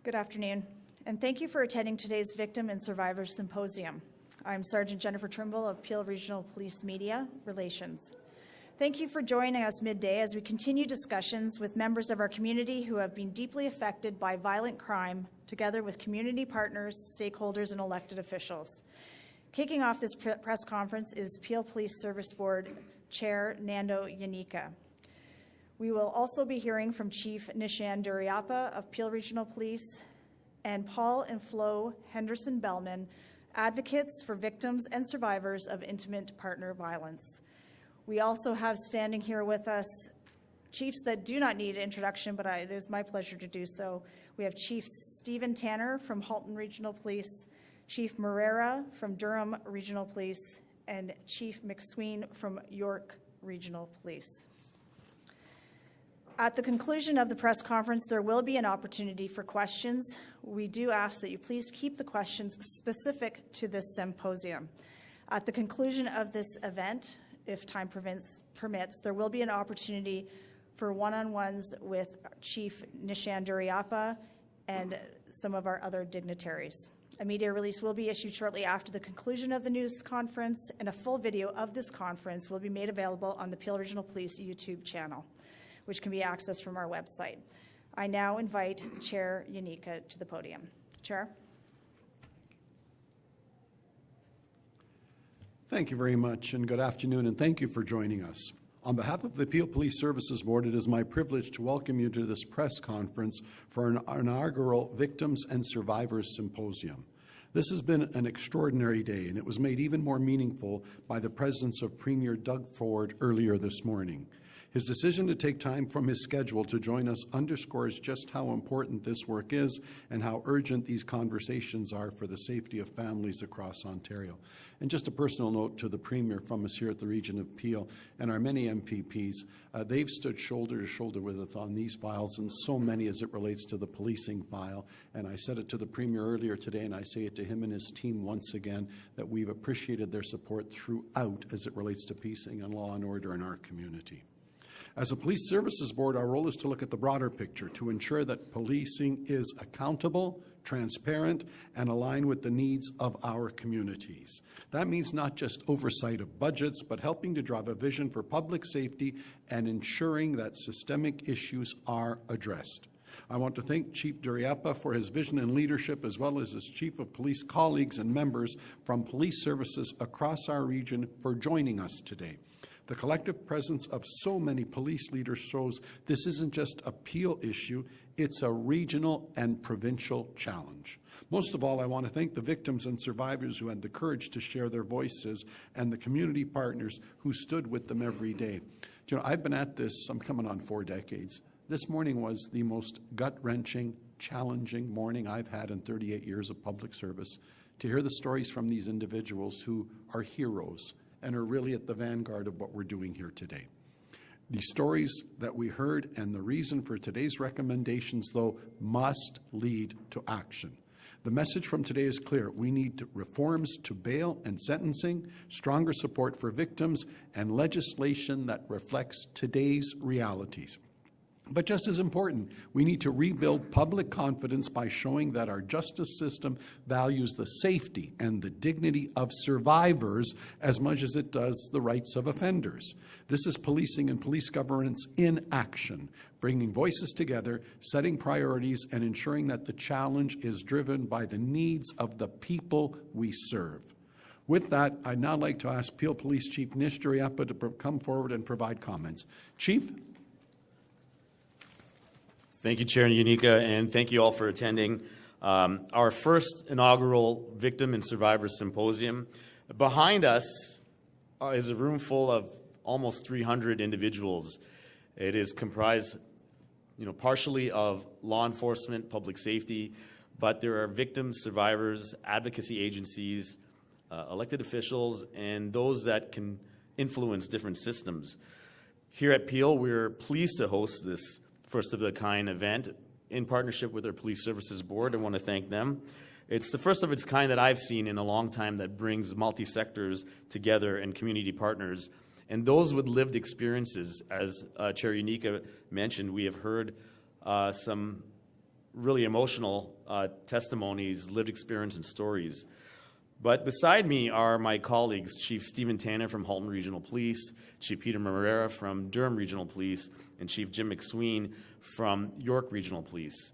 Good afternoon, and thank you for attending today's Victim and Survivors Symposium. I'm Sergeant Jennifer Trimble of Peel Regional Police Media Relations. Thank you for joining us midday as we continue discussions with members of our community who have been deeply affected by violent crime, together with community partners, stakeholders, and elected officials. Kicking off this press conference is Peel Police Service Board Chair Nando Yika. We will also be hearing from Chief Nishan Duryappa of Peel Regional Police and Paul and Flo Henderson Bellman, advocates for victims and survivors of intimate partner violence. We also have standing here with us chiefs that do not need introduction, but it is my pleasure to do so. We have Chief Stephen Tanner from Halton Regional Police, Chief Morera from Durham Regional Police, and Chief McSween from York Regional Police. At the conclusion of the press conference, there will be an opportunity for questions. We do ask that you please keep the questions specific to this symposium. At the conclusion of this event, if time permits, there will be an opportunity for one-on-ones with Chief Nishan Duryappa and some of our other dignitaries. A media release will be issued shortly after the conclusion of the news conference, and a full video of this conference will be made available on the Peel Regional Police YouTube channel, which can be accessed from our website. I now invite Chair Yika to the podium. Chair. Thank you very much, and good afternoon, and thank you for joining us. On behalf of the Peel Police Services Board, it is my privilege to welcome you to this press conference for an inaugural Victims and Survivors Symposium. This has been an extraordinary day, and it was made even more meaningful by the presence of Premier Doug Ford earlier this morning. His decision to take time from his schedule to join us underscores just how important this work is and how urgent these conversations are for the safety of families across Ontario. And just a personal note to the Premier from us here at the Region of Peel and our many MPPs, they've stood shoulder to shoulder with us on these files, and so many as it relates to the policing file. And I said it to the Premier earlier today, and I say it to him and his team once again, that we've appreciated their support throughout as it relates to policing and law and order in our community. As a Police Services Board, our role is to look at the broader picture to ensure that policing is accountable, transparent, and aligned with the needs of our communities. That means not just oversight of budgets, but helping to drive a vision for public safety and ensuring that systemic issues are addressed. I want to thank Chief Duryappa for his vision and leadership, as well as his Chief of Police colleagues and members from police services across our region for joining us today. The collective presence of so many police leaders shows this isn't just a Peel issue, it's a regional and provincial challenge. Most of all, I want to thank the victims and survivors who had the courage to share their voices and the community partners who stood with them every day. You know, I've been at this, I'm coming on 4 decades. This morning was the most gut-wrenching, challenging morning I've had in 38 years of public service, to hear the stories from these individuals who are heroes and are really at the vanguard of what we're doing here today. The stories that we heard and the reason for today's recommendations, though, must lead to action. The message from today is clear. We need reforms to bail and sentencing, stronger support for victims, and legislation that reflects today's realities. But just as important, we need to rebuild public confidence by showing that our justice system values the safety and the dignity of survivors as much as it does the rights of offenders. This is policing and police governance in action, bringing voices together, setting priorities, and ensuring that the challenge is driven by the needs of the people we serve. With that, I'd now like to ask Peel Police Chief Nish Duryappa to come forward and provide comments. Chief? Thank you, Chair Yika, and thank you all for attending our first inaugural Victim and Survivors Symposium. Behind us is a room full of almost 300 individuals. It is comprised, partially of law enforcement, public safety, but there are victims, survivors, advocacy agencies, elected officials, and those that can influence different systems. Here at Peel, we're pleased to host this first-of-the-kind event in partnership with our Police Services Board. I want to thank them. It's the first of its kind that I've seen in a long time that brings multi-sectors together and community partners. And those with lived experiences, as Chair Yika mentioned, we have heard some really emotional testimonies, lived experience, and stories. But beside me are my colleagues, Chief Stephen Tanner from Halton Regional Police, Chief Peter Marrera from Durham Regional Police, and Chief Jim McSween from York Regional Police.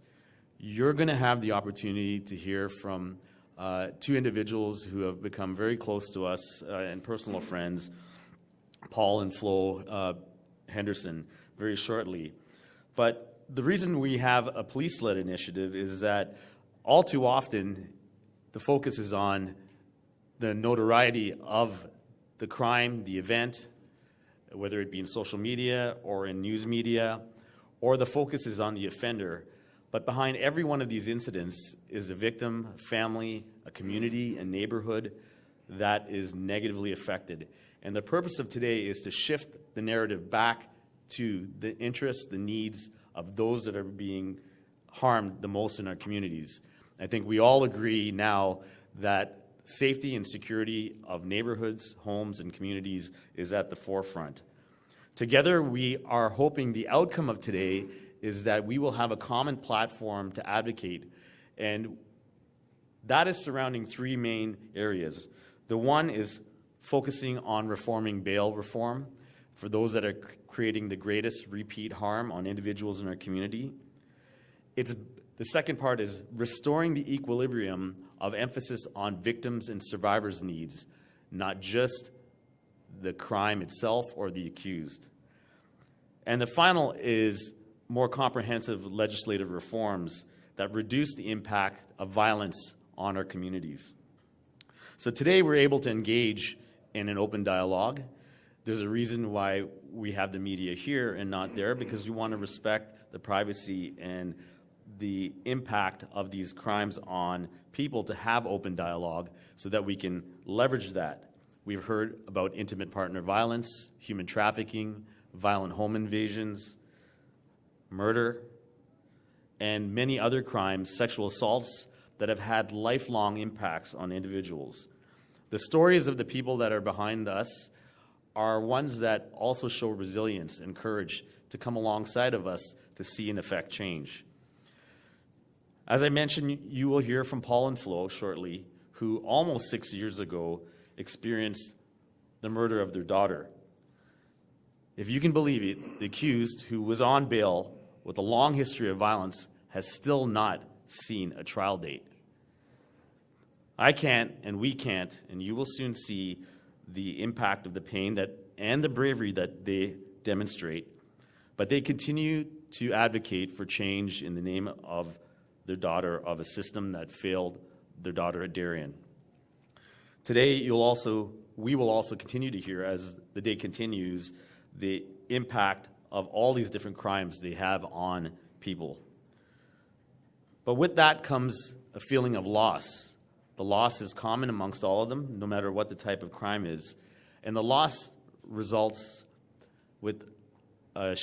You're going to have the opportunity to hear from two individuals who have become very close to us and personal friends, Paul and Flo Henderson, very shortly. But the reason we have a police-led initiative is that all too often the focus is on the notoriety of the crime, the event, whether it be in social media or in news media, or the focus is on the offender. But behind every one of these incidents is a victim, a family, a community, a neighborhood that is negatively affected. And the purpose of today is to shift the narrative back to the interests, the needs of those that are being harmed the most in our communities. I think we all agree now that safety and security of neighborhoods, homes, and communities is at the forefront. Together, we are hoping the outcome of today is that we will have a common platform to advocate, and that is surrounding three main areas. The one is focusing on reforming bail reform for those that are creating the greatest repeat harm on individuals in our community. The second part is restoring the equilibrium of emphasis on victims and survivors' needs, not just the crime itself or the accused. And the final is more comprehensive legislative reforms that reduce the impact of violence on our communities. So today we're able to engage in an open dialogue. There's a reason why we have the media here and not there, because we want to respect the privacy and the impact of these crimes on people to have open dialogue so that we can leverage that. We've heard about intimate partner violence, human trafficking, violent home invasions, murder, and many other crimes, sexual assaults, that have had lifelong impacts on individuals. The stories of the people that are behind us are ones that also show resilience and courage to come alongside of us to see and affect change. As I mentioned, you will hear from Paul and Flo shortly, who almost 6 years ago experienced the murder of their daughter. If you can believe it, the accused, who was on bail with a long history of violence, has still not seen a trial date. I can't, and we can't, and you will soon see the impact of the pain and the bravery that they demonstrate, but they continue to advocate for change in the name of their daughter, of a system that failed their daughter at Darien. Today, we will also continue to hear, as the day continues, the impact of all these different crimes they have on people. But with that comes a feeling of loss. The loss is common amongst all of them, no matter what the type of crime is. And the loss results with a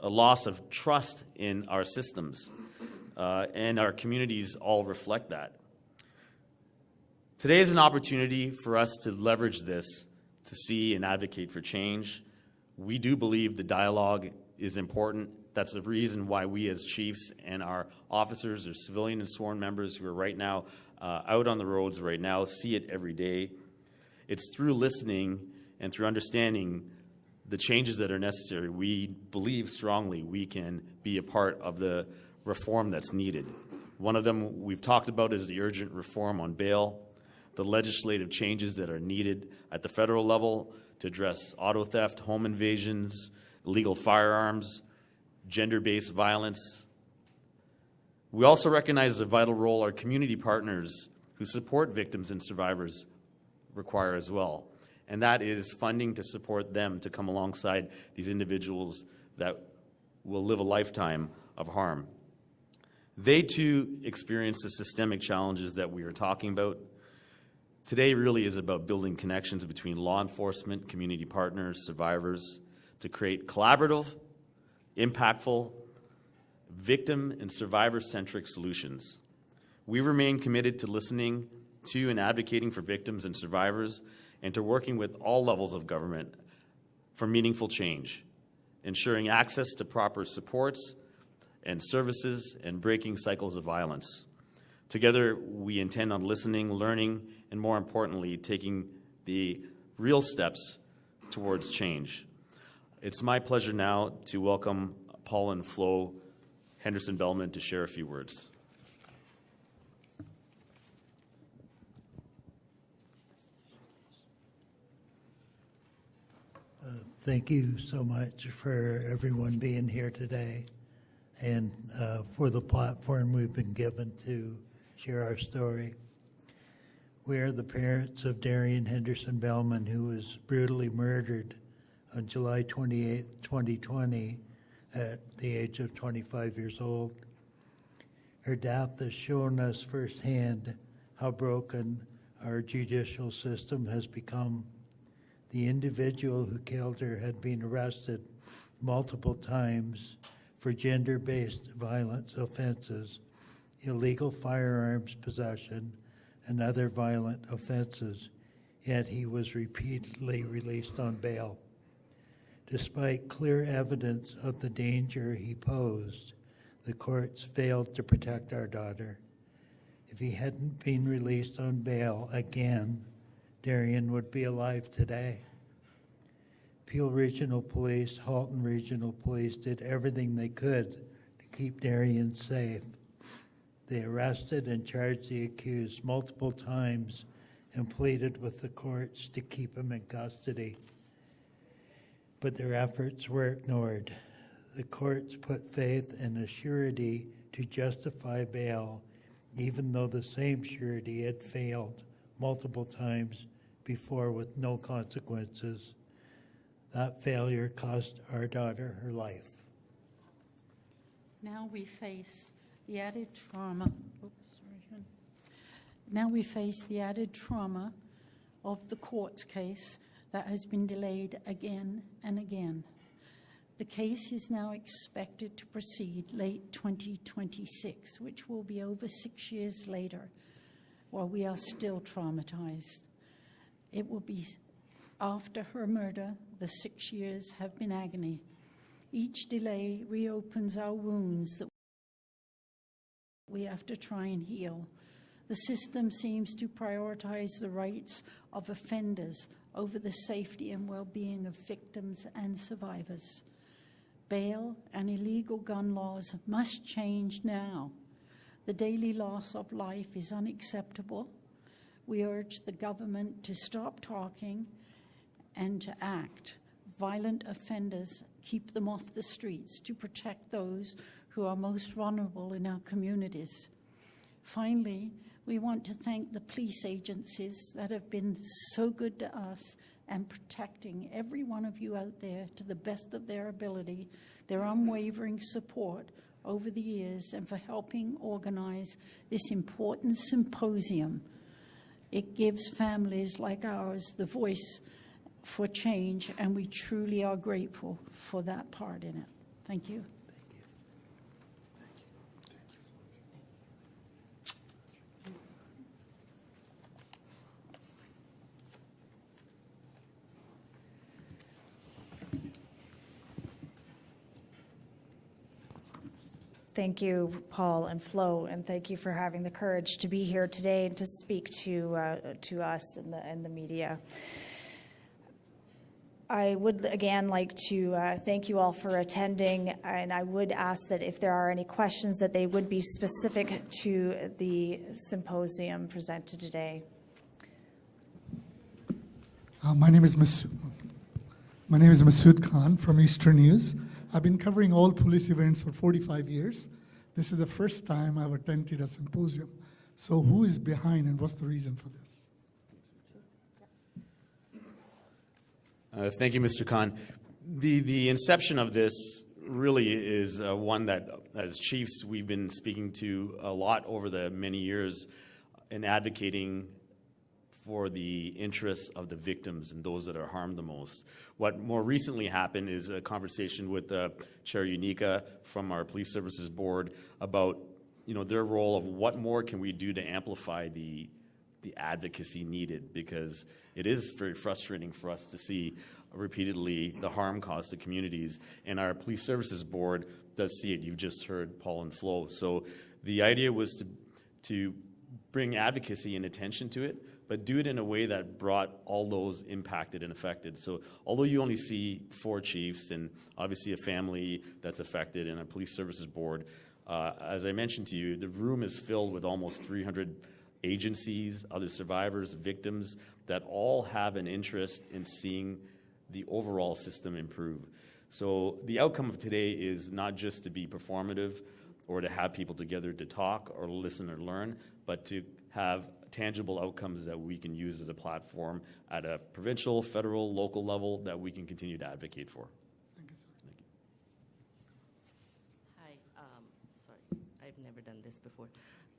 loss of trust in our systems. And our communities all reflect that. Today is an opportunity for us to leverage this to see and advocate for change. We do believe the dialogue is important. That's the reason why we as chiefs and our officers or civilian and sworn members who are right now out on the roads right now see it every day. It's through listening and through understanding the changes that are necessary, we believe strongly we can be a part of the reform that's needed. One of them we've talked about is the urgent reform on bail, the legislative changes that are needed at the federal level to address auto theft, home invasions, illegal firearms, gender-based violence. We also recognize the vital role our community partners who support victims and survivors require as well, and that is funding to support them to come alongside these individuals that will live a lifetime of harm. They too experience the systemic challenges that we are talking about. Today really is about building connections between law enforcement, community partners, survivors, to create collaborative, impactful, victim and survivor-centric solutions. We remain committed to listening to and advocating for victims and survivors, and to working with all levels of government for meaningful change, ensuring access to proper supports and services and breaking cycles of violence. Together, we intend on listening, learning, and more importantly, taking the real steps towards change. It's my pleasure now to welcome Paul and Flo Henderson-Bellman to share a few words. Thank you so much for everyone being here today and for the platform we've been given to share our story. We are the parents of Darian Henderson-Bellman, who was brutally murdered on July 28, 2020, at the age of 25 years old. Her death has shown us firsthand how broken our judicial system has become. The individual who killed her had been arrested multiple times for gender-based violence offenses, illegal firearms possession, and other violent offenses, yet he was repeatedly released on bail. Despite clear evidence of the danger he posed, the courts failed to protect our daughter. If he hadn't been released on bail again, Darian would be alive today. Peel Regional Police, Halton Regional Police did everything they could to keep Darian safe. They arrested and charged the accused multiple times and pleaded with the courts to keep him in custody. But their efforts were ignored. The courts put faith in a surety to justify bail, even though the same surety had failed multiple times before with no consequences. That failure cost our daughter her life. Now we face the added trauma. Now we face the added trauma of the court's case that has been delayed again and again. The case is now expected to proceed late 2026, which will be over 6 years later, while we are still traumatized. It will be after her murder. The 6 years have been agony. Each delay reopens our wounds that we have to try and heal. The system seems to prioritize the rights of offenders over the safety and well-being of victims and survivors. Bail and illegal gun laws must change now. The daily loss of life is unacceptable. We urge the government to stop talking and to act. Violent offenders, keep them off the streets to protect those who are most vulnerable in our communities. Finally, we want to thank the police agencies that have been so good to us and protecting every one of you out there to the best of their ability, their unwavering support over the years, and for helping organize this important symposium. It gives families like ours the voice for change, and we truly are grateful for that part in it. Thank you. Thank you, Paul and Flo, and thank you for having the courage to be here today and to speak to us and the media. I would again like to thank you all for attending, and I would ask that if there are any questions that they would be specific to the symposium presented today. My name is Masood Khan from Eastern News. I've been covering all police events for 45 years. This is the first time I've attended a symposium. So who is behind and what's the reason for this? Thank you, Mr. Khan. The inception of this really is one that, as chiefs, we've been speaking to a lot over the many years in advocating for the interests of the victims and those that are harmed the most. What more recently happened is a conversation with Chair Yika from our Police Services Board about their role of what more can we do to amplify the the advocacy needed, because it is very frustrating for us to see repeatedly the harm caused to communities, and our police services board does see it. You've just heard Paul and Flo. So the idea was to bring advocacy and attention to it, but do it in a way that brought all those impacted and affected. So although you only see 4 chiefs and obviously a family that's affected and a police services board, as I mentioned to you, the room is filled with almost 300 agencies, other survivors, victims, that all have an interest in seeing the overall system improve. So the outcome of today is not just to be performative or to have people together to talk or listen or learn, but to have tangible outcomes that we can use as a platform at a provincial, federal, local level that we can continue to advocate for. Thank you, sir. Thank you. Hi, sorry, I've never done this before.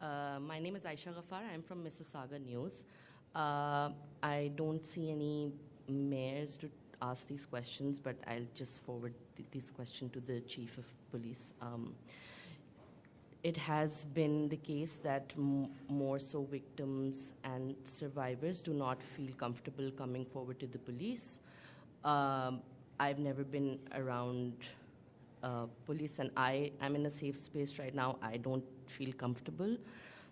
My name is Aisha Ghaffar. I'm from Mississauga News. I don't see any mayors to ask these questions, but I'll just forward this question to the Chief of Police. It has been the case that more so victims and survivors do not feel comfortable coming forward to the police. I've never been around police, and I'm in a safe space right now. I don't feel comfortable.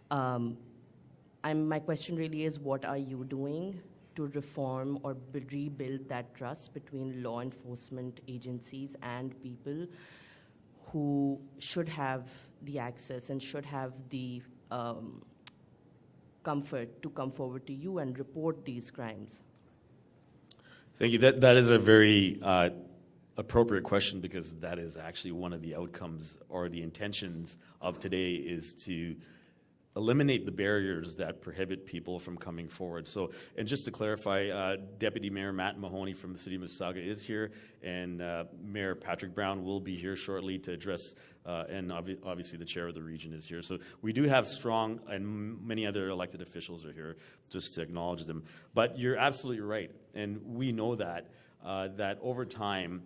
My question really is, what are you doing to reform or rebuild that trust between law enforcement agencies and people who should have the access and should have the comfort to come forward to you and report these crimes? Thank you. That is a very appropriate question, because that is actually one of the outcomes or the intentions of today, is to eliminate the barriers that prohibit people from coming forward. So, and just to clarify, Deputy Mayor Matt Mahoney from the City of Mississauga is here, and Mayor Patrick Brown will be here shortly to address, and obviously the chair of the region is here. So we do have strong, and many other elected officials are here, just to acknowledge them. But you're absolutely right, and we know that, that over time,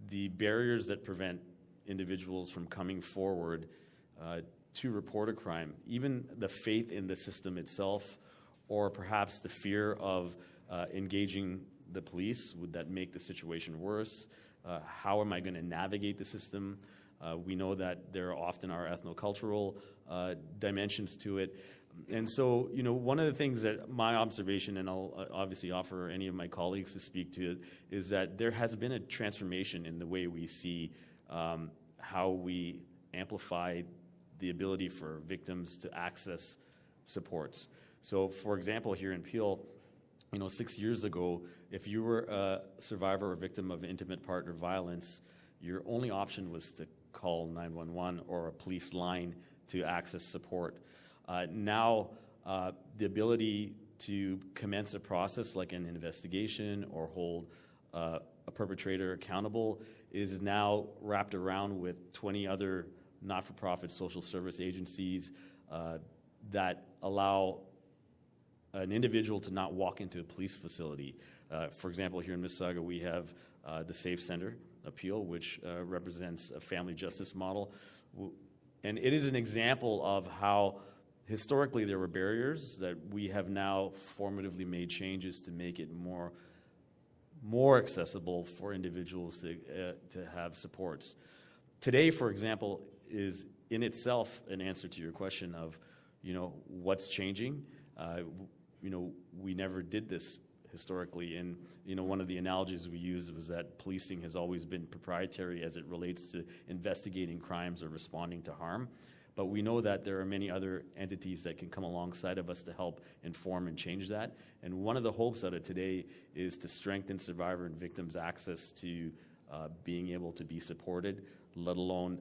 the barriers that prevent individuals from coming forward to report a crime, even the faith in the system itself, or perhaps the fear of engaging the police, would that make the situation worse? How am I going to navigate the system? We know that there often are ethnocultural dimensions to it. And so, you know, one of the things that my observation, and I'll obviously offer any of my colleagues to speak to it, is that there has been a transformation in the way we see how we amplify the ability for victims to access supports. So, for example, here in Peel, you know, 6 years ago, if you were a survivor or victim of intimate partner violence, your only option was to call 911 or a police line to access support. Now, the ability to commence a process like an investigation or hold a perpetrator accountable is now wrapped around with 20 other not-for-profit social service agencies that allow an individual to not walk into a police facility. For example, here in Mississauga, we have the Safe Center Appeal, which represents a family justice model. And it is an example of how historically there were barriers that we have now formatively made changes to make it more accessible for individuals to have supports. Today, for example, is in itself an answer to your question of, you know, what's changing. You know, we never did this historically, and you know, one of the analogies we used was that policing has always been proprietary as it relates to investigating crimes or responding to harm. But we know that there are many other entities that can come alongside of us to help inform and change that. And one of the hopes out of today is to strengthen survivor and victims' access to being able to be supported, let alone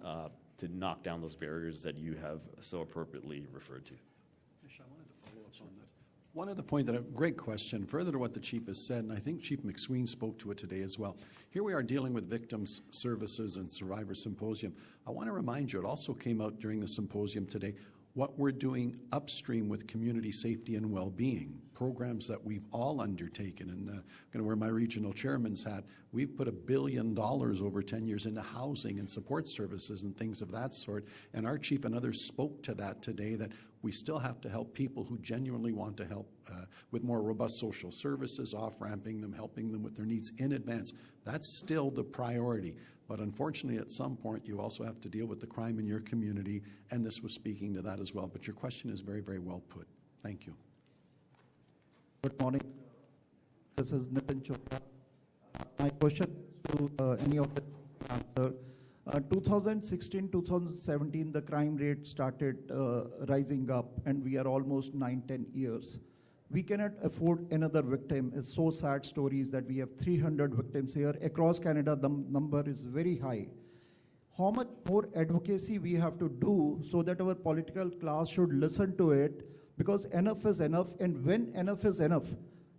to knock down those barriers that you have so appropriately referred to. I wanted to follow up on that. One other point, that a great question, further to what the Chief has said, and I think Chief McSween spoke to it today as well. Here we are dealing with Victims Services and Survivors Symposium. I want to remind you, it also came out during the symposium today, what we're doing upstream with community safety and well-being, programs that we've all undertaken. And I'm going to wear my regional chairman's hat. We've put $1 billion over 10 years into housing and support services and things of that sort. And our chief and others spoke to that today, that We still have to help people who genuinely want to help with more robust social services, off-ramping them, helping them with their needs in advance. That's still the priority. But unfortunately, at some point, you also have to deal with the crime in your community, and this was speaking to that as well. But your question is very, very well put. Thank you. Good morning. This is Nitin Chopra. My question to any of the answer. 2016-2017, the crime rate started rising up, and we are almost 9-10 years. We cannot afford another victim. It's so sad stories that we have 300 victims here. Across Canada, the number is very high. How much more advocacy we have to do so that our political class should listen to it, because enough is enough, and when enough is enough,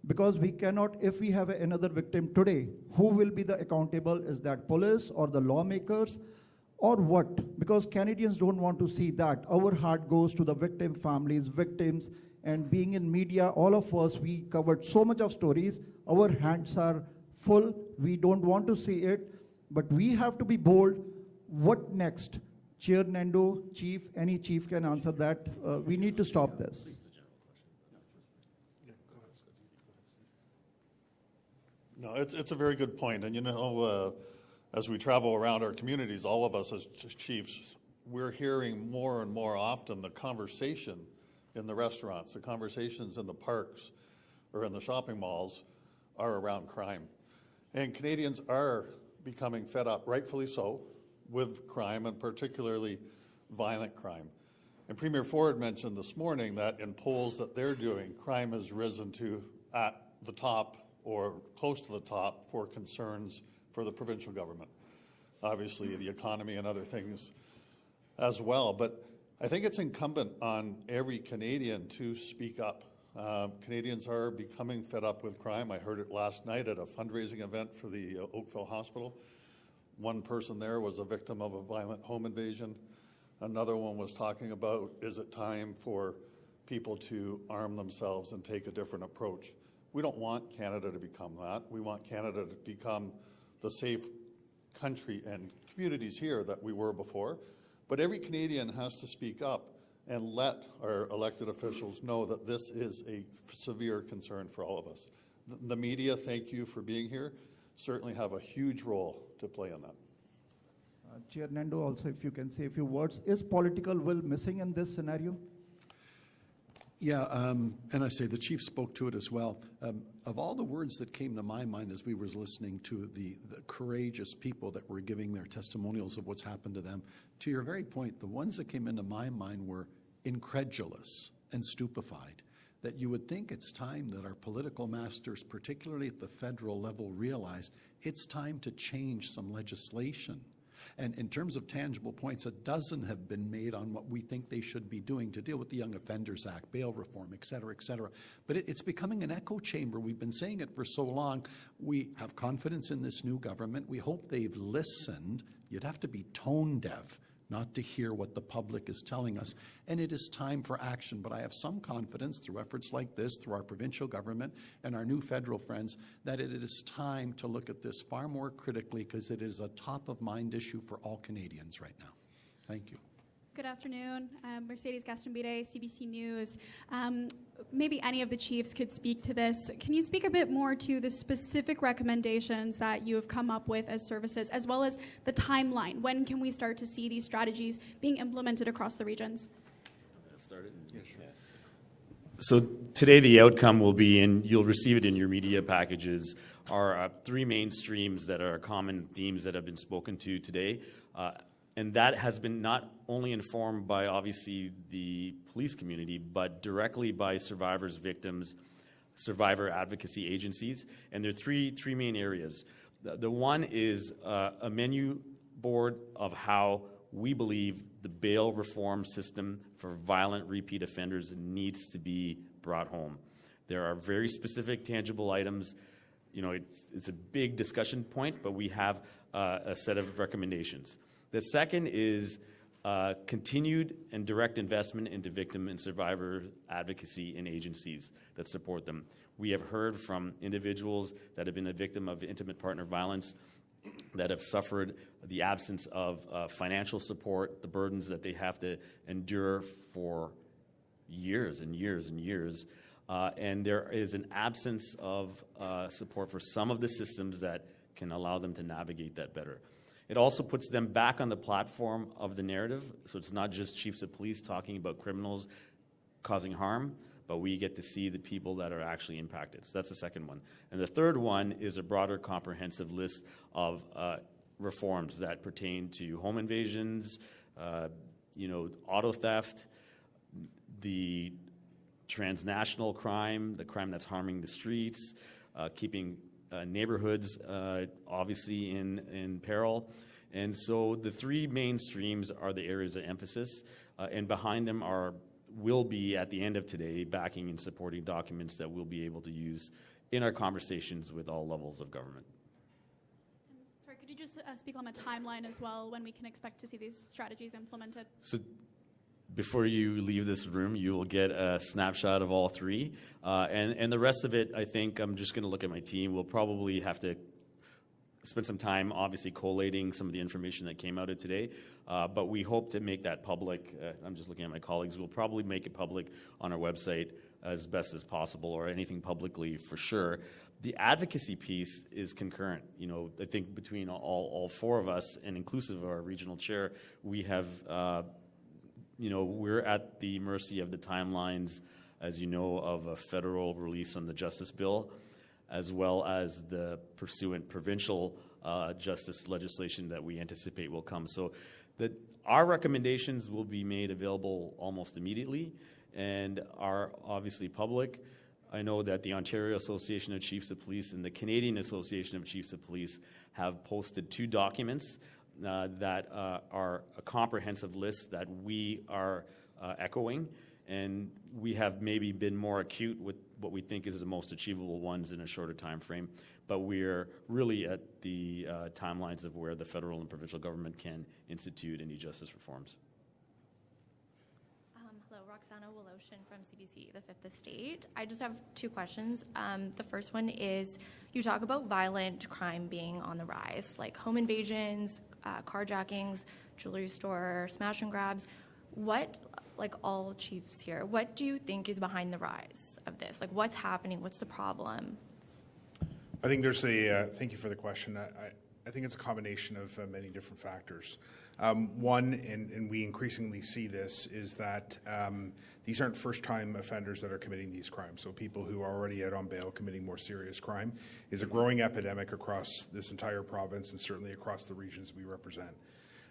because we cannot, if we have another victim today, who will be the accountable? Is that police or the lawmakers or what? Because Canadians don't want to see that. Our heart goes to the victim families, victims, and being in media, all of us, we covered so much of stories. Our hands are full. We don't want to see it, but we have to be bold. What next? Chair Nando, Chief, any chief can answer that. We need to stop this. No, it's a very good point. And as we travel around our communities, all of us as chiefs, we're hearing more and more often the conversation in the restaurants, the conversations in the parks or in the shopping malls are around crime. And Canadians are becoming fed up, rightfully so, with crime, and particularly violent crime. And Premier Ford mentioned this morning that in polls that they're doing, crime has risen to at the top or close to the top for concerns for the provincial government. Obviously, the economy and other things as well. But I think it's incumbent on every Canadian to speak up. Canadians are becoming fed up with crime. I heard it last night at a fundraising event for the Oakville Hospital. One person there was a victim of a violent home invasion. Another one was talking about, is it time for people to arm themselves and take a different approach? We don't want Canada to become that. We want Canada to become the safe country and communities here that we were before. But every Canadian has to speak up and let our elected officials know that this is a severe concern for all of us. The media, thank you for being here, certainly have a huge role to play in that. Chair Nando, also if you can say a few words. Is political will missing in this scenario? Yeah, and I say the chief spoke to it as well. Of all the words that came to my mind as we were listening to the courageous people that were giving their testimonials of what's happened to them, to your very point, the ones that came into my mind were incredulous and stupefied. That you would think it's time that our political masters, particularly at the federal level, realized it's time to change some legislation. And in terms of tangible points, a dozen have been made on what we think they should be doing to deal with the Young Offenders Act, bail reform, et cetera, et cetera. But it's becoming an echo chamber. We've been saying it for so long. We have confidence in this new government. We hope they've listened. You'd have to be tone deaf not to hear what the public is telling us. And it is time for action. But I have some confidence through efforts like this, through our provincial government and our new federal friends, that it is time to look at this far more critically, because it is a top-of-mind issue for all Canadians right now. Thank you. Good afternoon. Mercedes Gastonbide, CBC News. Maybe any of the chiefs could speak to this. Can you speak a bit more to the specific recommendations that you have come up with as services, as well as the timeline? When can we start to see these strategies being implemented across the regions? Yeah, sure. So today the outcome will be, and you'll receive it in your media packages, are three main streams that are common themes that have been spoken to today. And that has been not only informed by, obviously, the police community, but directly by survivors, victims, survivor advocacy agencies. And there are three main areas. The one is a menu board of how we believe the bail reform system for violent repeat offenders needs to be brought home. There are very specific, tangible items. You know, it's a big discussion point, but we have a set of recommendations. The second is continued and direct investment into victim and survivor advocacy and agencies that support them. We have heard from individuals that have been a victim of intimate partner violence, that have suffered the absence of financial support, the burdens that they have to endure for years and years and years. And there is an absence of support for some of the systems that can allow them to navigate that better. It also puts them back on the platform of the narrative, so it's not just chiefs of police talking about criminals causing harm, but we get to see the people that are actually impacted. So that's the second one. And the third one is a broader comprehensive list of reforms that pertain to home invasions, auto theft, the transnational crime, the crime that's harming the streets, keeping neighborhoods obviously in peril. And so the three main streams are the areas of emphasis, and behind them will be, at the end of today, backing and supporting documents that we'll be able to use in our conversations with all levels of government. Sorry, could you just speak on the timeline as well, when we can expect to see these strategies implemented? So before you leave this room, you will get a snapshot of all three. And the rest of it, I think, I'm just going to look at my team. We'll probably have to spend some time, obviously, collating some of the information that came out of today. But we hope to make that public. I'm just looking at my colleagues. We'll probably make it public on our website as best as possible, or anything publicly for sure. The advocacy piece is concurrent. I think between all four of us, and inclusive of our regional chair, we have, we're at the mercy of the timelines, as you know, of a federal release on the Justice Bill, as well as the pursuant provincial justice legislation that we anticipate will come. So our recommendations will be made available almost immediately and are obviously public. I know that the Ontario Association of Chiefs of Police and the Canadian Association of Chiefs of Police have posted 2 documents that are a comprehensive list that we are echoing, and we have maybe been more acute with what we think is the most achievable ones in a shorter time frame. But we're really at the timelines of where the federal and provincial government can institute any justice reforms. Hello, Roxana Woloshin from CBC, the Fifth Estate. I just have 2 questions. The first one is, you talk about violent crime being on the rise, like home invasions, carjackings, jewelry store, smash and grabs. What, like all chiefs here, what do you think is behind the rise of this? Like, what's happening? What's the problem? I think there's thank you for the question. I think it's a combination of many different factors. One, and we increasingly see this, is that these aren't first-time offenders that are committing these crimes. So people who are already out on bail committing more serious crime is a growing epidemic across this entire province and certainly across the regions we represent.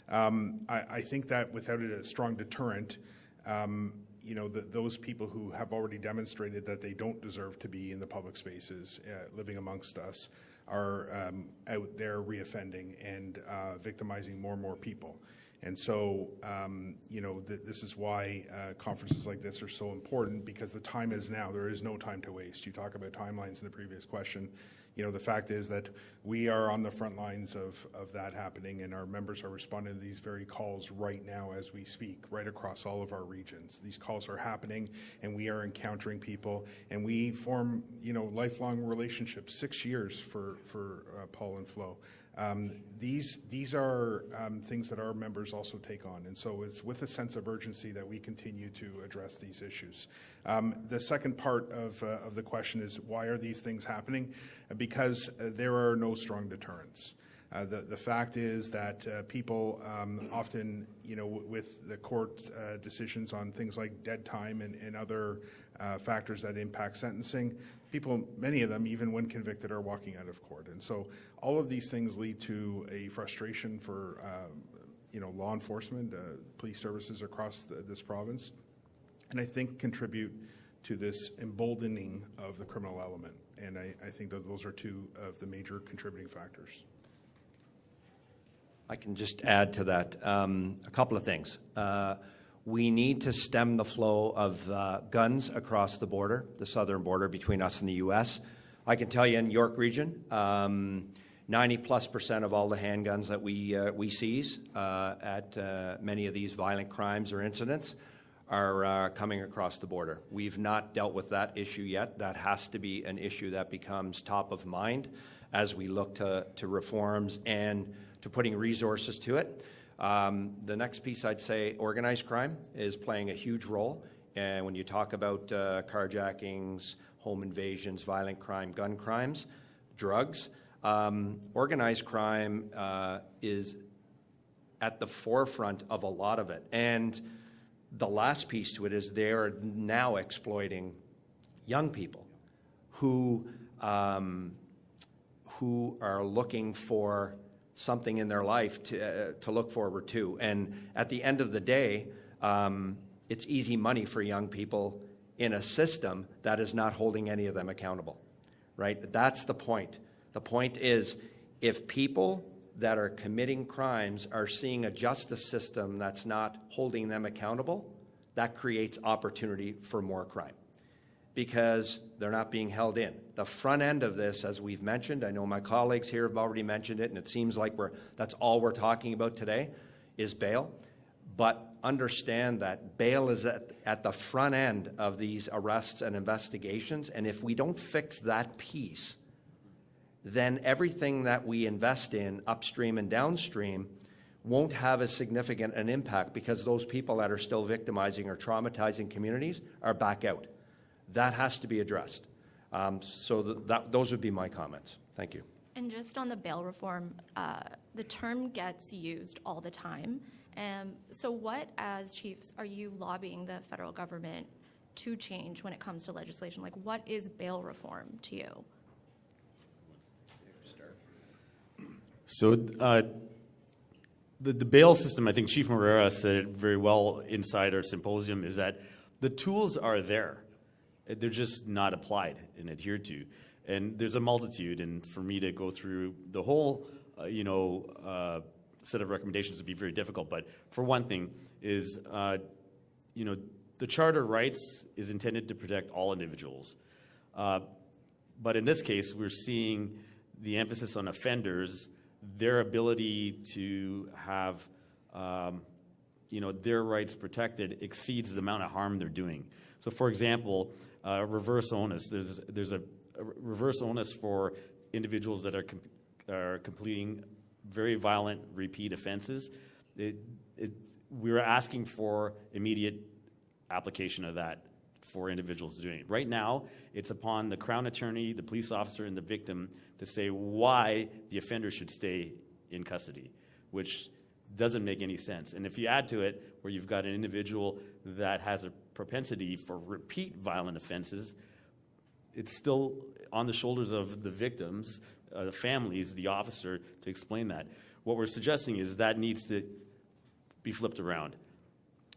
I think that without a strong deterrent, those people who have already demonstrated that they don't deserve to be in the public spaces living amongst us are out there reoffending and victimizing more and more people. And so, this is why conferences like this are so important, because the time is now. There is no time to waste. You talk about timelines in the previous question. The fact is that we are on the front lines of that happening, and our members are responding to these very calls right now as we speak, right across all of our regions. These calls are happening, and we are encountering people, and we form, lifelong relationships, 6 years for Paul and Flo. These are things that our members also take on, and so it's with a sense of urgency that we continue to address these issues. The second part of the question is, why are these things happening? Because there are no strong deterrents. The fact is that people often, with the court decisions on things like dead time and other factors that impact sentencing, people, many of them, even when convicted, are walking out of court. And so all of these things lead to a frustration for law enforcement, police services across this province, and I think contribute to this emboldening of the criminal element. And I think that those are 2 of the major contributing factors. I can just add to that a couple of things. We need to stem the flow of guns across the border, the southern border between us and the U.S. I can tell you in York region, 90+% of all the handguns that we seize at many of these violent crimes or incidents are coming across the border. We've not dealt with that issue yet. That has to be an issue that becomes top of mind as we look to reforms and to putting resources to it. The next piece, I'd say organized crime is playing a huge role And when you talk about carjackings, home invasions, violent crime, gun crimes, drugs, organized crime is at the forefront of a lot of it. And the last piece to it is they're now exploiting young people who are looking for something in their life to look forward to. And at the end of the day, it's easy money for young people in a system that is not holding any of them accountable, right? That's the point. The point is, if people that are committing crimes are seeing a justice system that's not holding them accountable, that creates opportunity for more crime because they're not being held in. The front end of this, as we've mentioned, I know my colleagues here have already mentioned it, and it seems like that's all we're talking about today, is bail. But understand that bail is at the front end of these arrests and investigations, and if we don't fix that piece, then everything that we invest in upstream and downstream won't have as significant an impact because those people that are still victimizing or traumatizing communities are back out. That has to be addressed. So those would be my comments. Thank you. And just on the bail reform, the term gets used all the time. So what, as chiefs, are you lobbying the federal government to change when it comes to legislation? Like, what is bail reform to you? So the bail system, I think Chief Morera said it very well inside our symposium, is that the tools are there. They're just not applied and adhered to. And there's a multitude, and for me to go through the whole, set of recommendations would be very difficult. But for one thing is, the Charter of Rights is intended to protect all individuals. But in this case, we're seeing the emphasis on offenders, their ability to have, their rights protected exceeds the amount of harm they're doing. So, for example, reverse onus. There's a reverse onus for individuals that are completing very violent repeat offenses. We're asking for immediate application of that for individuals doing it. Right now, it's upon the Crown Attorney, the police officer, and the victim to say why the offender should stay in custody, which doesn't make any sense. And if you add to it where you've got an individual that has a propensity for repeat violent offenses, it's still on the shoulders of the victims, the families, the officer, to explain that. What we're suggesting is that needs to be flipped around.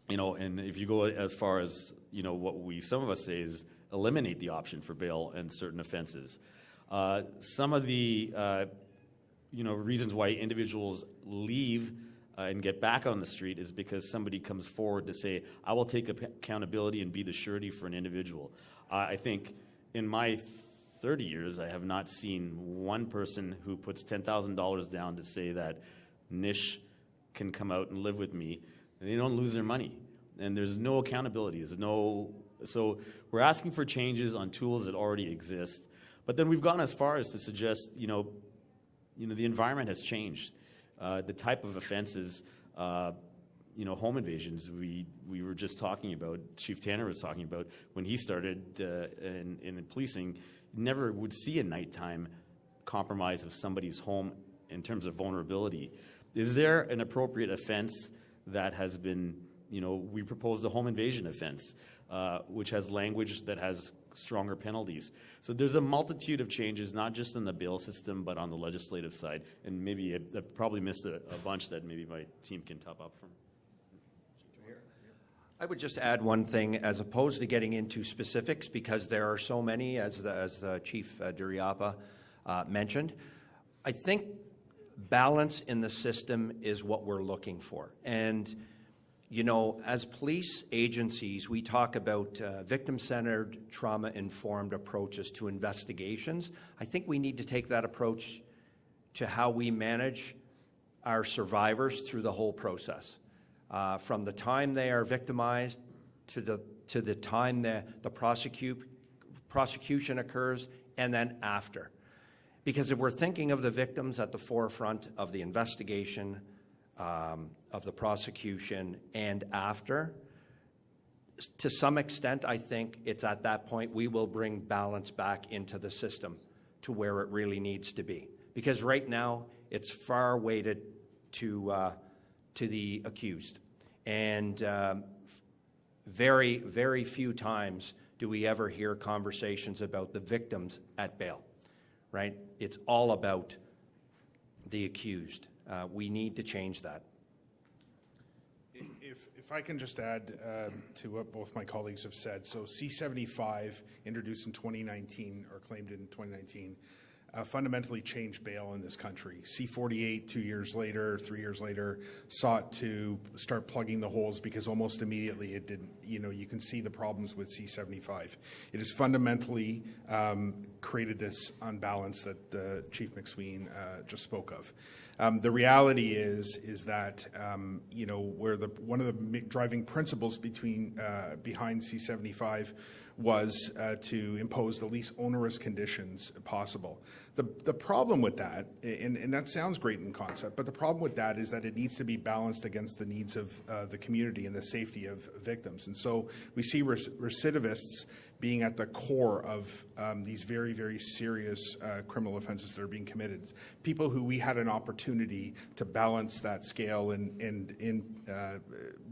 And if you go as far as, what some of us say is eliminate the option for bail and certain offenses. Some of the, reasons why individuals leave and get back on the street is because somebody comes forward to say, I will take accountability and be the surety for an individual. I think in my 30 years, I have not seen one person who puts $10,000 down to say that Nish can come out and live with me. They don't lose their money. And there's no accountability. So we're asking for changes on tools that already exist. But then we've gone as far as to suggest, the environment has changed. The type of offenses, home invasions, we were just talking about, Chief Tanner was talking about, when he started in policing, never would see a nighttime compromise of somebody's home in terms of vulnerability. Is there an appropriate offense that has been, we proposed a home invasion offense, which has language that has stronger penalties. So there's a multitude of changes, not just in the bail system, but on the legislative side. And maybe I've probably missed a bunch that maybe my team can top up from. I would just add one thing, as opposed to getting into specifics, because there are so many, as the Chief Duryappa mentioned. I think balance in the system is what we're looking for. And, as police agencies, we talk about victim-centered, trauma-informed approaches to investigations. I think we need to take that approach to how we manage our survivors through the whole process. From the time they are victimized to the time the prosecution occurs, and then after. Because if we're thinking of the victims at the forefront of the investigation, of the prosecution, and after, to some extent, I think it's at that point we will bring balance back into the system to where it really needs to be. Because right now, it's far weighted to the accused. And very, very few times do we ever hear conversations about the victims at bail, right? It's all about the accused. We need to change that. If I can just add to what both my colleagues have said. So C-75, introduced in 2019, or claimed in 2019, fundamentally changed bail in this country. C-48, 2 years later, 3 years later, sought to start plugging the holes because almost immediately it didn't. You can see the problems with C-75. It has fundamentally created this unbalance that Chief McSween just spoke of. The reality is that where one of the driving principles behind C-75 was to impose the least onerous conditions possible. The problem with that, and that sounds great in concept, but the problem with that is that it needs to be balanced against the needs of the community and the safety of victims. And so we see recidivists being at the core of these very, very serious criminal offenses that are being committed. People who we had an opportunity to balance that scale and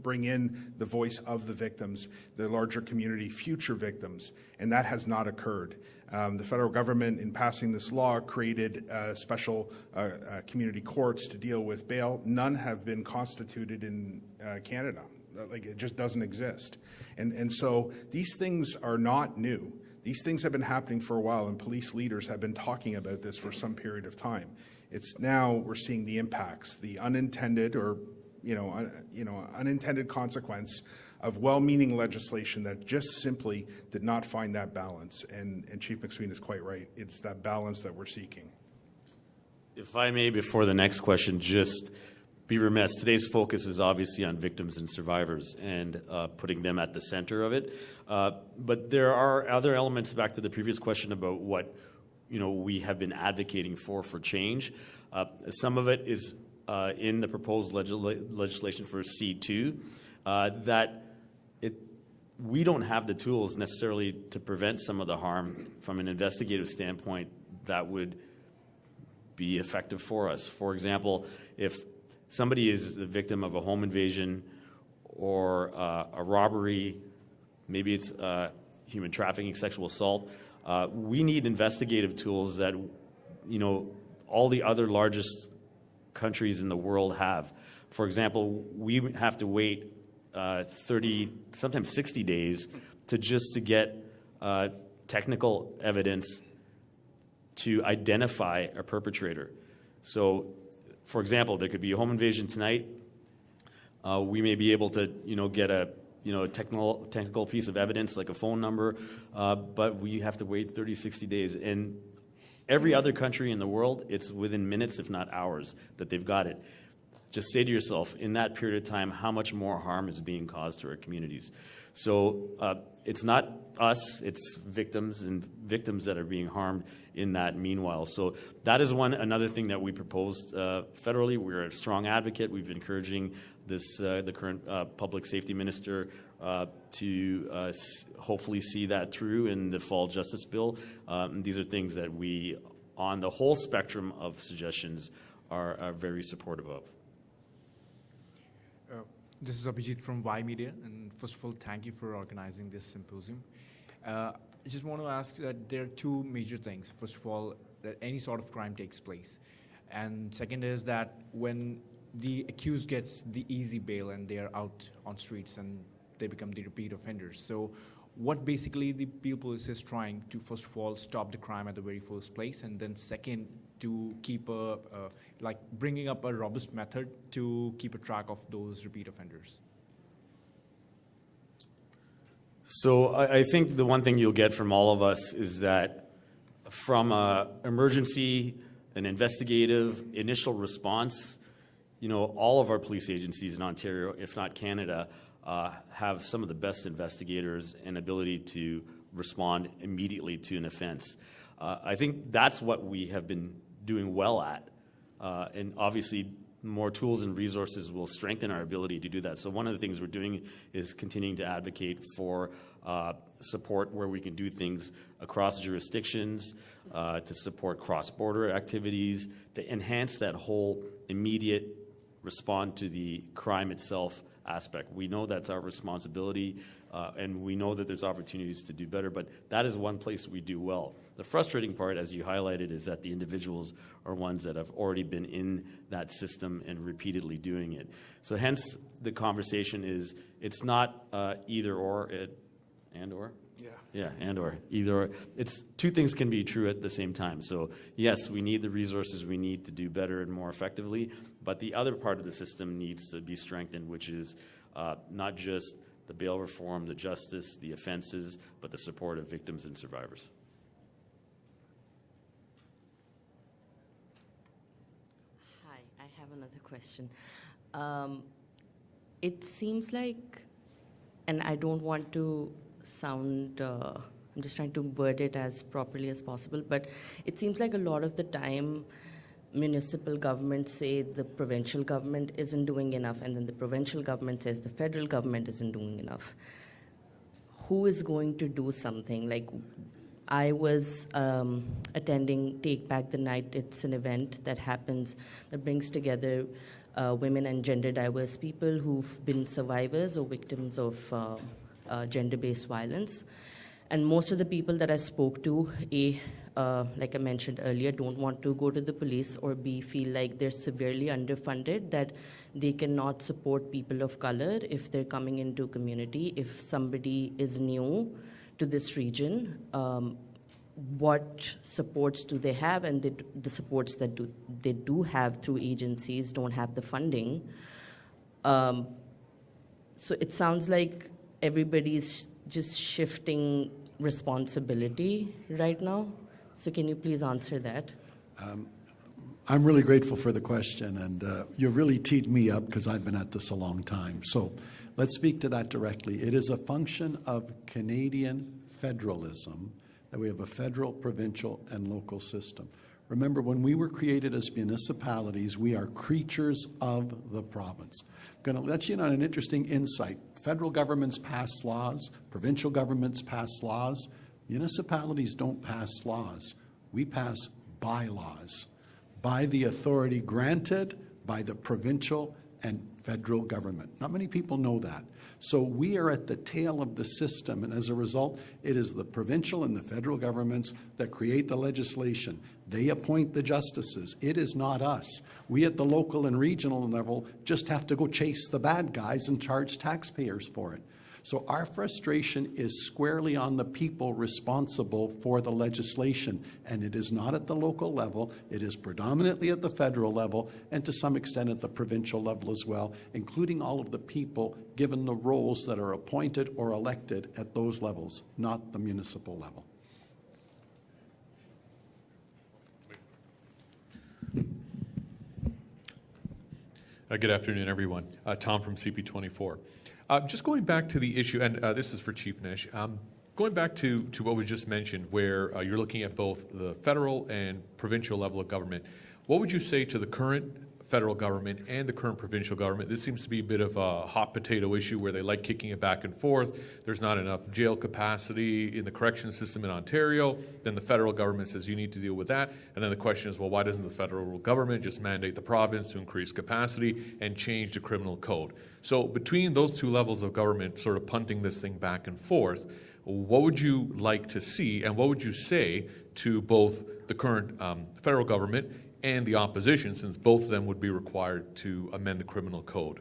bring in the voice of the victims, the larger community, future victims, and that has not occurred. The federal government, in passing this law, created special community courts to deal with bail. None have been constituted in Canada. Like, it just doesn't exist. And so these things are not new. These things have been happening for a while, and police leaders have been talking about this for some period of time. It's now we're seeing the impacts, the unintended or unintended consequence of well-meaning legislation that just simply did not find that balance. And Chief McSween is quite right. It's that balance that we're seeking. If I may, before the next question, just be remiss. Today's focus is obviously on victims and survivors and putting them at the center of it. But there are other elements, back to the previous question about what we have been advocating for change. Some of it is in the proposed legislation for C2 that we don't have the tools necessarily to prevent some of the harm from an investigative standpoint that would be effective for us. For example, if somebody is the victim of a home invasion or a robbery, maybe it's human trafficking, sexual assault, we need investigative tools that all the other largest countries in the world have. For example, we have to wait 30, sometimes 60 days to get technical evidence to identify a perpetrator. So, for example, there could be a home invasion tonight. We may be able to, get a technical piece of evidence like a phone number, but we have to wait 30, 60 days. And every other country in the world, it's within minutes, if not hours, that they've got it. Just say to yourself, in that period of time, how much more harm is being caused to our communities? So it's not us, it's victims and victims that are being harmed in that meanwhile. So that is another thing that we proposed federally. We're a strong advocate. We've been encouraging the current public safety minister to hopefully see that through in the fall justice bill. These are things that we, on the whole spectrum of suggestions, are very supportive of. This is Abhijit from Y Media, and first of all, thank you for organizing this symposium. I just want to ask that there are two major things. First of all, that any sort of crime takes place. And second is that when the accused gets the easy bail and they are out on streets and they become the repeat offenders. So what basically the Peel Police is trying to, first of all, stop the crime at the very first place, and then second, to keep bringing up a robust method to keep a track of those repeat offenders? So I think the one thing you'll get from all of us is that from emergency, an investigative, initial response, all of our police agencies in Ontario, if not Canada, have some of the best investigators and ability to respond immediately to an offense. I think that's what we have been doing well at. And obviously, more tools and resources will strengthen our ability to do that. So one of the things we're doing is continuing to advocate for support where we can do things across jurisdictions, to support cross-border activities, to enhance that whole immediate respond to the crime itself aspect. We know that's our responsibility, and we know that there's opportunities to do better, but that is one place we do well. The frustrating part, as you highlighted, is that the individuals are ones that have already been in that system and repeatedly doing it. So hence, the conversation is, it's not either or, and or? Yeah, and or, either or. It's two things can be true at the same time. So yes, we need the resources we need to do better and more effectively, but the other part of the system needs to be strengthened, which is not just the bail reform, the justice, the offenses, but the support of victims and survivors. Hi, I have another question. It seems like, and I don't want to sound, I'm just trying to word it as properly as possible, but it seems like a lot of the time municipal governments say the provincial government isn't doing enough, and then the provincial government says the federal government isn't doing enough. Who is going to do something? Like, I was attending Take Back the Night. It's an event that happens, that brings together women and gender diverse people who've been survivors or victims of gender-based violence. And most of the people that I spoke to, like I mentioned earlier, don't want to go to the police, or B, feel like they're severely underfunded, that they cannot support people of color if they're coming into a community. If somebody is new to this region, what supports do they have? And the supports that they do have through agencies don't have the funding. So it sounds like everybody's just shifting responsibility right now. So can you please answer that? I'm really grateful for the question, and you've really teed me up because I've been at this a long time. So let's speak to that directly. It is a function of Canadian federalism that we have a federal, provincial, and local system. Remember, when we were created as municipalities, we are creatures of the province. I'm going to let you in on an interesting insight. Federal governments pass laws, provincial governments pass laws. Municipalities don't pass laws. We pass bylaws by the authority granted by the provincial and federal government. Not many people know that. So we are at the tail of the system, and as a result, it is the provincial and the federal governments that create the legislation. They appoint the justices. It is not us. We at the local and regional level just have to go chase the bad guys and charge taxpayers for it. So our frustration is squarely on the people responsible for the legislation, and it is not at the local level. It is predominantly at the federal level, and to some extent at the provincial level as well, including all of the people given the roles that are appointed or elected at those levels, not the municipal level. Good afternoon, everyone. Tom from CP24. Just going back to the issue, and this is for Chief Nish, going back to what was just mentioned, where you're looking at both the federal and provincial level of government, what would you say to the current federal government and the current provincial government? This seems to be a bit of a hot potato issue where they like kicking it back and forth. There's not enough jail capacity in the correction system in Ontario. Then the federal government says you need to deal with that. And then the question is, well, why doesn't the federal government just mandate the province to increase capacity and change the criminal code? So between those two levels of government sort of punting this thing back and forth, what would you like to see, and what would you say to both the current federal government and the opposition, since both of them would be required to amend the criminal code?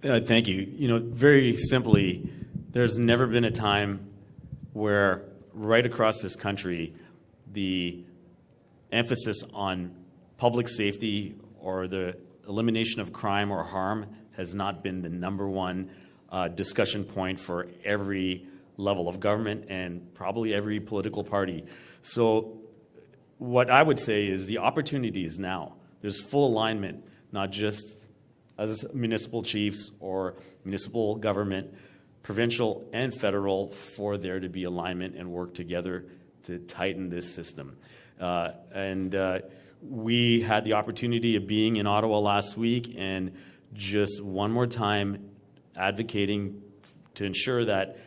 Thank you. You know, very simply, there's never been a time where right across this country, the emphasis on public safety or the elimination of crime or harm has not been the number one discussion point for every level of government and probably every political party. So what I would say is the opportunity is now. There's full alignment, not just as municipal chiefs or municipal government, provincial and federal, for there to be alignment and work together to tighten this system. We had the opportunity of being in Ottawa last week and just one more time advocating to ensure that,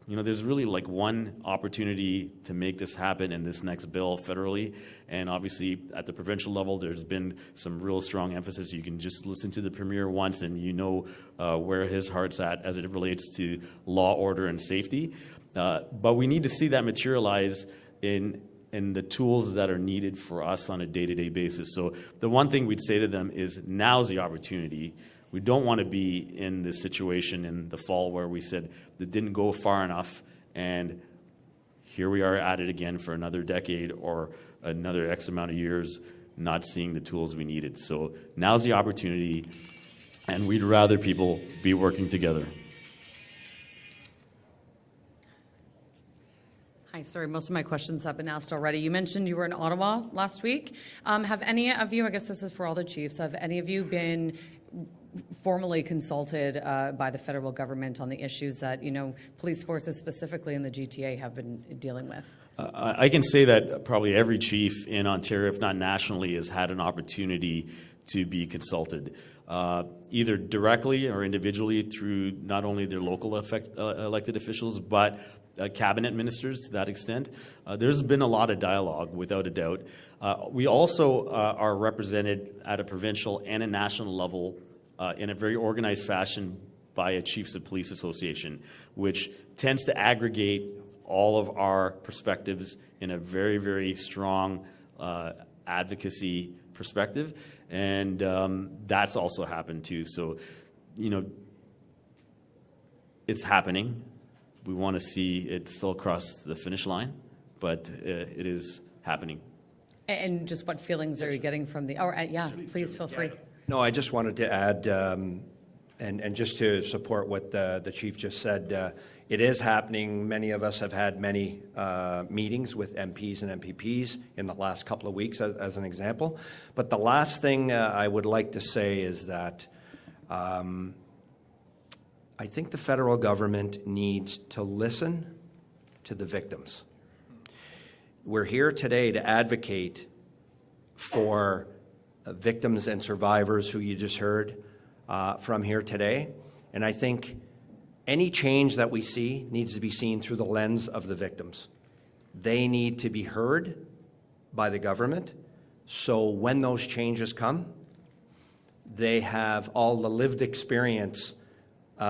you know, there's really like one opportunity to make this happen in this next bill federally. And obviously at the provincial level, there's been some real strong emphasis. You can just listen to the Premier once and you know where his heart's at as it relates to law, order, and safety. But we need to see that materialize in the tools that are needed for us on a day-to-day basis. So the one thing we'd say to them is now's the opportunity. We don't want to be in this situation in the fall where we said that didn't go far enough, and here we are at it again for another decade or another X amount of years, not seeing the tools we needed. So now's the opportunity, and we'd rather people be working together. Hi, sorry, most of my questions have been asked already. You mentioned you were in Ottawa last week. Have any of you, I guess this is for all the chiefs, have any of you been formally consulted by the federal government on the issues that, you know, police forces specifically in the GTA have been dealing with? I can say that probably every chief in Ontario, if not nationally, has had an opportunity to be consulted, either directly or individually through not only their local elected officials, but cabinet ministers to that extent. There's been a lot of dialogue, without a doubt. We also are represented at a provincial and a national level in a very organized fashion by a Chiefs of Police Association, which tends to aggregate all of our perspectives in a very, very strong advocacy perspective. And that's also happened too. So, you know, it's happening. We want to see it still cross the finish line, but it is happening. And just what feelings are you getting from the, yeah, please feel free. No, I just wanted to add, and just to support what the chief just said, it is happening. Many of us have had many meetings with MPs and MPPs in the last couple of weeks, as an example. But the last thing I would like to say is that I think the federal government needs to listen to the victims. We're here today to advocate for victims and survivors who you just heard from here today. And I think any change that we see needs to be seen through the lens of the victims. They need to be heard by the government, so when those changes come, they have all the lived experience.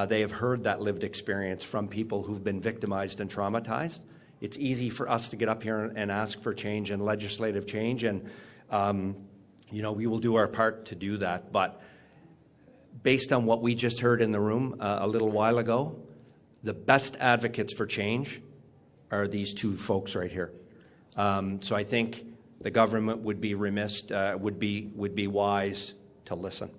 They have heard that lived experience from people who've been victimized and traumatized. It's easy for us to get up here and ask for change and legislative change, and you know, we will do our part to do that. But based on what we just heard in the room a little while ago, the best advocates for change are these two folks right here. So I think the government would be remiss, would be wise to listen.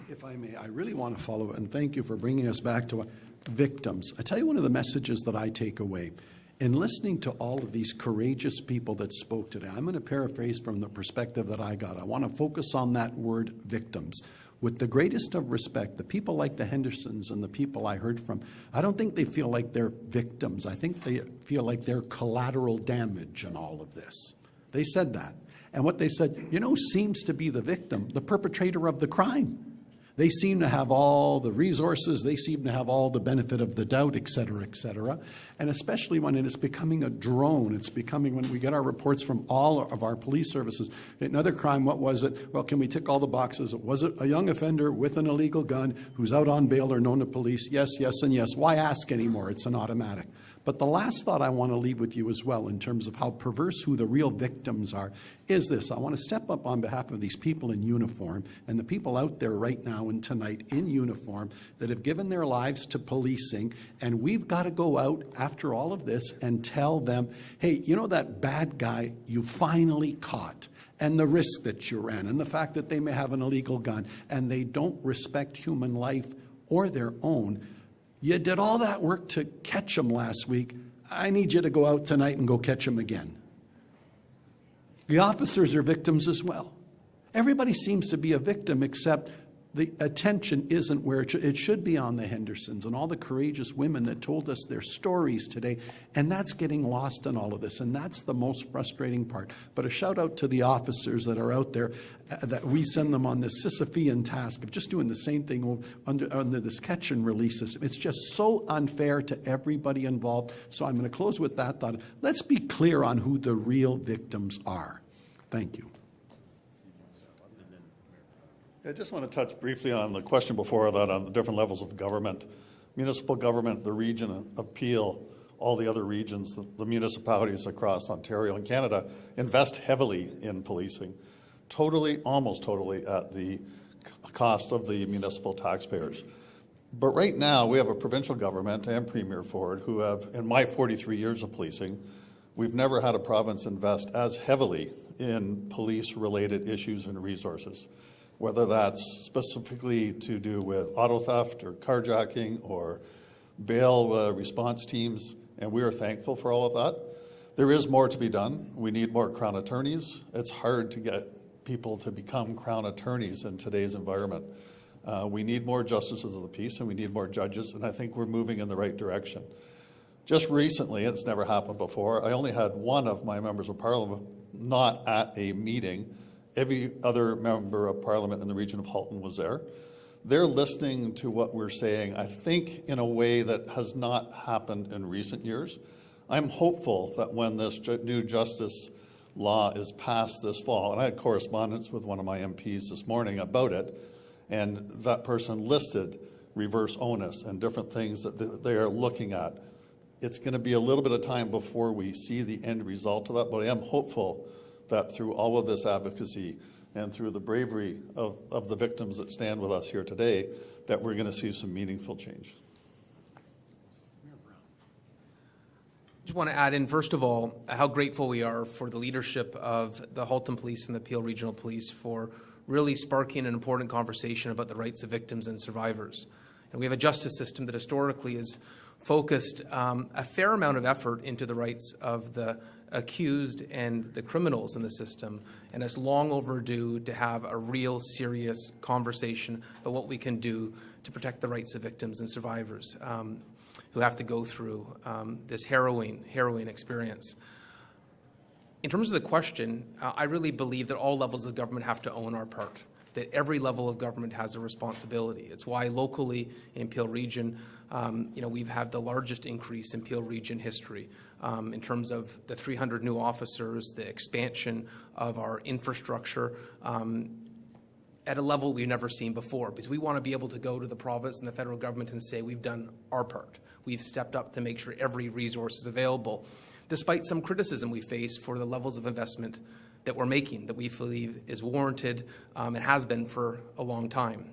If I may, I really want to follow, and thank you for bringing us back to victims. I tell you one of the messages that I take away. In listening to all of these courageous people that spoke today, I'm going to paraphrase from the perspective that I got. I want to focus on that word victims. With the greatest of respect, the people like the Hendersons and the people I heard from, I don't think they feel like they're victims. I think they feel like they're collateral damage in all of this. They said that. And what they said, you know, seems to be the victim, the perpetrator of the crime. They seem to have all the resources, they seem to have all the benefit of the doubt, et cetera, and especially when it is becoming a drone. It's becoming, when we get our reports from all of our police services, another crime, what was it? Well, can we tick all the boxes? Was it a young offender with an illegal gun who's out on bail or known to police? Yes, yes, and yes. Why ask anymore? It's an automatic. But the last thought I want to leave with you as well, in terms of how perverse who the real victims are, is this. I want to step up on behalf of these people in uniform and the people out there right now and tonight in uniform that have given their lives to policing, and we've got to go out after all of this and tell them, hey, you know that bad guy you finally caught, and the risk that you ran, and the fact that they may have an illegal gun, and they don't respect human life or their own. You did all that work to catch them last week. I need you to go out tonight and go catch them again. The officers are victims as well. Everybody seems to be a victim except the attention isn't where it should be on the Hendersons and all the courageous women that told us their stories today. And that's getting lost in all of this. And that's the most frustrating part. But a shout out to the officers that are out there, that we send them on this Sisyphean task of just doing the same thing under this catch and release system. It's just so unfair to everybody involved. So I'm going to close with that thought. Let's be clear on who the real victims are. Thank you. I just want to touch briefly on the question before that on the different levels of government. Municipal government, the region of Peel, all the other regions, the municipalities across Ontario and Canada invest heavily in policing, almost totally at the cost of the municipal taxpayers. But right now we have a provincial government and Premier Ford who have, in my 43 years of policing, we've never had a province invest as heavily in police-related issues and resources, whether that's specifically to do with auto theft or carjacking or bail response teams, and we are thankful for all of that. There is more to be done. We need more Crown attorneys. It's hard to get people to become Crown attorneys in today's environment. We need more justices of the peace and we need more judges, and I think we're moving in the right direction. Just recently, it's never happened before, I only had one of my members of Parliament not at a meeting. Every other member of Parliament in the region of Halton was there. They're listening to what we're saying, I think, in a way that has not happened in recent years. I'm hopeful that when this new justice law is passed this fall, and I had correspondence with one of my MPs this morning about it, and that person listed reverse onus and different things that they are looking at. It's going to be a little bit of time before we see the end result of that, but I am hopeful that through all of this advocacy and through the bravery of the victims that stand with us here today, that we're going to see some meaningful change. Just want to add in, first of all, how grateful we are for the leadership of the Halton Police and the Peel Regional Police for really sparking an important conversation about the rights of victims and survivors. And we have a justice system that historically has focused a fair amount of effort into the rights of the accused and the criminals in the system, and it's long overdue to have a real serious conversation about what we can do to protect the rights of victims and survivors who have to go through this harrowing experience. In terms of the question, I really believe that all levels of government have to own our part, that every level of government has a responsibility. It's why locally in Peel Region, we've had the largest increase in Peel Region history in terms of the 300 new officers, the expansion of our infrastructure at a level we've never seen before, because we want to be able to go to the province and the federal government and say we've done our part. We've stepped up to make sure every resource is available, despite some criticism we face for the levels of investment that we're making, that we believe is warranted and has been for a long time.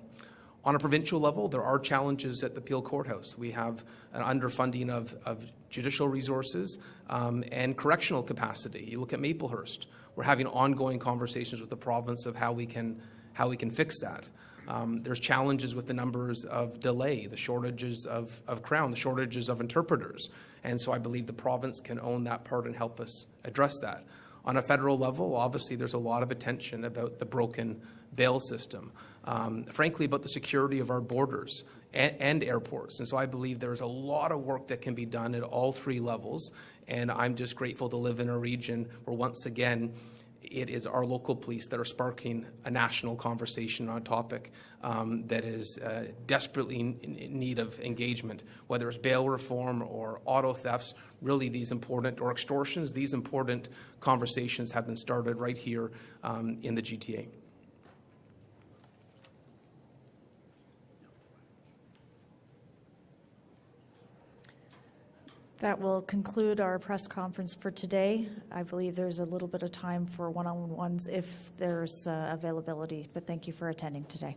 On a provincial level, there are challenges at the Peel Courthouse. We have an underfunding of judicial resources and correctional capacity. You look at Maplehurst. We're having ongoing conversations with the province of how we can fix that. There's challenges with the numbers of delay, the shortages of Crown, the shortages of interpreters. And so I believe the province can own that part and help us address that. On a federal level, obviously, there's a lot of attention about the broken bail system, frankly, about the security of our borders and airports. And so I believe there's a lot of work that can be done at all three levels. And I'm just grateful to live in a region where, once again, it is our local police that are sparking a national conversation on a topic that is desperately in need of engagement, whether it's bail reform or auto thefts, really these important, or extortions, these important conversations have been started right here in the GTA. That will conclude our press conference for today. I believe there's a little bit of time for one-on-ones if there's availability, but thank you for attending today.